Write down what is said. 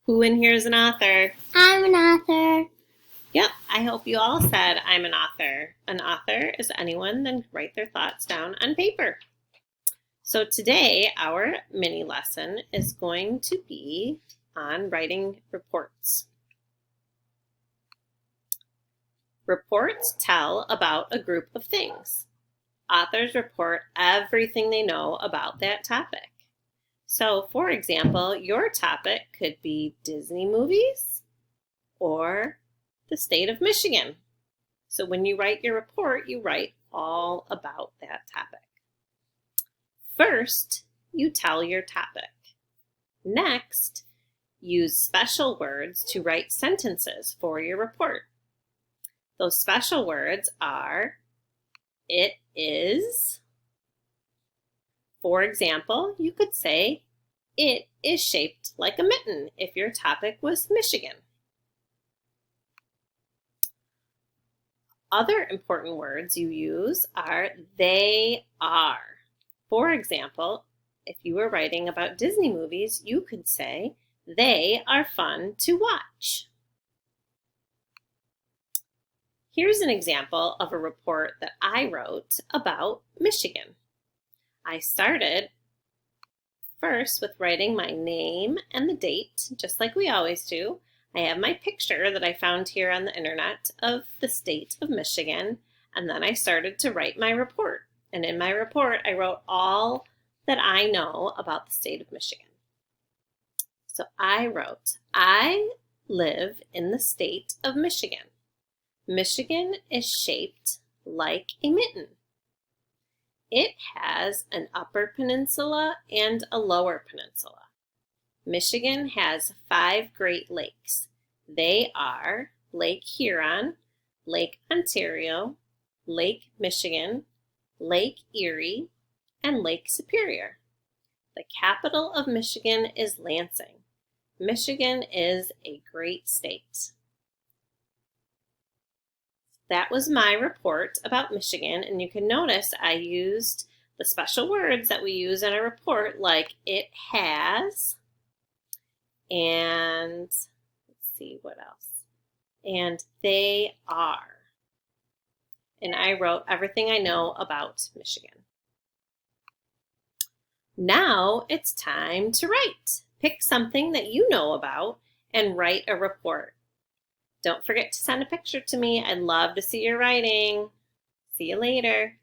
Who in here is an author? I'm an author. Yep, I hope you all said I'm an author. An author is anyone that can write their thoughts down on paper. So today our mini lesson is going to be on writing reports. Reports tell about a group of things. Authors report everything they know about that topic. So, for example, your topic could be Disney movies or the state of Michigan. So when you write your report, you write all about that topic. First, you tell your topic. Next, use special words to write sentences for your report. Those special words are, it is. For example, you could say, it is shaped like a mitten if your topic was Michigan. Other important words you use are they are. For example, if you were writing about Disney movies, you could say, they are fun to watch. Here's an example of a report that I wrote about Michigan. I started first with writing my name and the date, just like we always do. I have my picture that I found here on the internet of the state of Michigan, and then I started to write my report. And in my report, I wrote all that I know about the state of Michigan. So I wrote, I live in the state of Michigan. Michigan is shaped like a mitten. It has an upper peninsula and a lower peninsula. Michigan has 5 Great Lakes. They are Lake Huron, Lake Ontario, Lake Michigan, Lake Erie, and Lake Superior. The capital of Michigan is Lansing. Michigan is a great state. That was my report about Michigan, and you can notice I used the special words that we use in a report like it has, and let's see what else, and they are. And I wrote everything I know about Michigan. Now it's time to write. Pick something that you know about and write a report. Don't forget to send a picture to me. I'd love to see your writing. See you later.